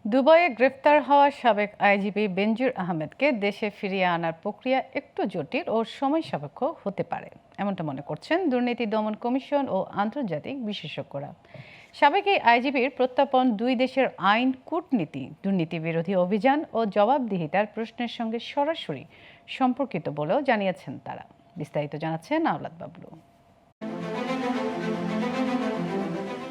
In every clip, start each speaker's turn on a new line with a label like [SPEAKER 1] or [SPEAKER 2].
[SPEAKER 1] দুবাইয়ে গ্রেফতার হওয়া সাবেক আইজিপি বেনজির আহমেদকে দেশে ফিরিয়ে আনার প্রক্রিয়া একটু জটিল ও সময়সাপেক্ষ হতে পারে, এমনটা মনে করছেন দুর্নীতি দমন কমিশন ও আন্তর্জাতিক বিশেষজ্ঞরা। সাবেক এই আইজিপির প্রত্যর্পণ দুই দেশের আইন, কূটনীতি, দুর্নীতি বিরোধী অভিযান ও জবাবদিহিতার প্রশ্নের সঙ্গে সরাসরি সম্পর্কিত বলেও জানিয়েছেন তারা। বিস্তারিত জানাচ্ছেন আওলাদ বাবলু।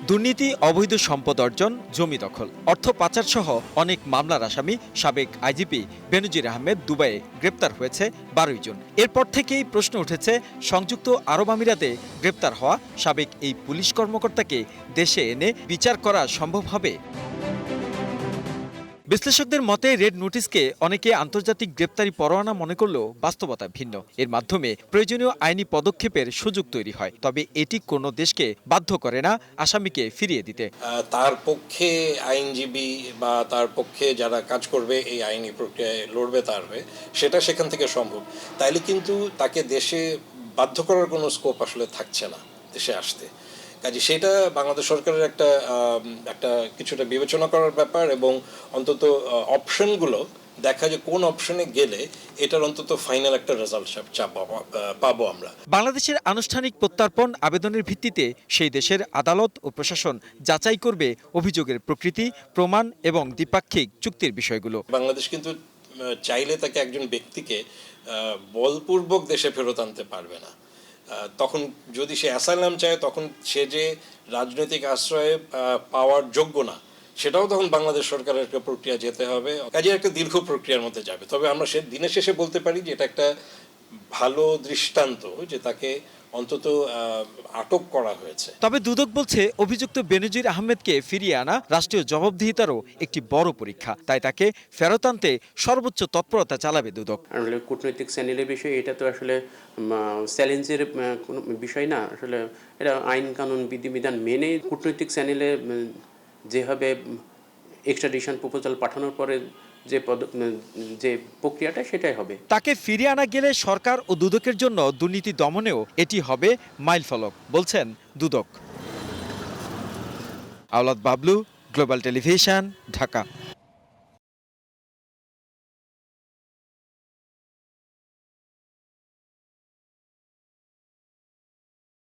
[SPEAKER 2] দুর্নীতি, অবৈধ সম্পদ অর্জন, জমি দখল, অর্থ পাচার সহ অনেক মামলার আসামি সাবেক আইজিপি বেনজির আহমেদ দুবাইয়ে গ্রেপ্তার হয়েছে 12 জুন। এরপর থেকেই প্রশ্ন উঠেছে, সংযুক্ত আরব আমিরাতে গ্রেপ্তার হওয়া সাবেক এই পুলিশ কর্মকর্তাকে দেশে এনে বিচার করা সম্ভব হবে? বিশ্লেষকদের মতে রেড নোটিশকে অনেকে আন্তর্জাতিক গ্রেপ্তারি পরোয়ানা মনে করলেও বাস্তবতা ভিন্ন। এর মাধ্যমে প্রয়োজনীয় আইনি পদক্ষেপের সুযোগ তৈরি হয়, তবে এটি কোনো দেশকে বাধ্য করে না আসামিকে ফিরিয়ে দিতে।
[SPEAKER 3] তার পক্ষে আইনজীবী বা তার পক্ষে যারা কাজ করবে এই আইনি প্রক্রিয়ায় লড়বে সেটা সেখান থেকে সম্ভব। তাইলে কিন্তু তাকে দেশে বাধ্য করার কোনো স্কোপ আসলে থাকছে না দেশে আসতে। কাজে সেটা বাংলাদেশ সরকারের একটা কিছুটা বিবেচনা করার ব্যাপার, এবং অন্তত অপশনগুলো দেখা যে কোন অপশনে গেলে এটার অন্তত ফাইনাল একটা রেজাল্ট পাবো আমরা।
[SPEAKER 2] বাংলাদেশের আনুষ্ঠানিক প্রত্যর্পণ আবেদনের ভিত্তিতে সেই দেশের আদালত ও প্রশাসন যাচাই করবে অভিযোগের প্রকৃতি, প্রমাণ এবং দ্বিপাক্ষিক চুক্তির বিষয়গুলো।
[SPEAKER 3] বাংলাদেশ কিন্তু চাইলে তাকে একজন ব্যক্তিকে বলপূর্বক দেশে ফেরত আনতে পারবে না। তখন যদি সে অ্যাসাইলাম চায়, তখন সে যে রাজনৈতিক আশ্রয়ে পাওয়ার যোগ্য না, সেটাও তখন বাংলাদেশ সরকারের একটা প্রক্রিয়া যেতে হবে। কাজে একটা দীর্ঘ প্রক্রিয়ার মধ্যে যাবে। তবে আমরা দিনের শেষে বলতে পারি যে এটা একটা ভালো দৃষ্টান্ত যে তাকে অন্তত আটক করা হয়েছে।
[SPEAKER 2] তবে দুদক বলছে, অভিযুক্ত বেনজির আহমেদকে ফিরিয়ে আনা রাষ্ট্রীয় জবাবদিহিতারও একটি বড় পরীক্ষা। তাই তাকে ফেরত আনতে সর্বোচ্চ তৎপরতা চালাবে দুদক।
[SPEAKER 4] আসলে কূটনৈতিক চ্যানেলের বিষয়, এটা তো আসলে চ্যালেঞ্জের কোনো বিষয় না। আসলে এটা আইন কানুন বিধিবিধান মেনে কূটনৈতিক চ্যানেলে যেভাবে এক্সট্রাডিশন প্রপোজাল পাঠানোর পরে যে প্রক্রিয়াটা, সেটাই হবে।
[SPEAKER 2] তাকে ফিরিয়ে আনা গেলে সরকার ও দুদকের জন্য দুর্নীতি দমনেও এটি হবে মাইলফলক, বলছেন দুদক। আওলাদ বাবলু, গ্লোবাল টেলিভিশন, ঢাকা।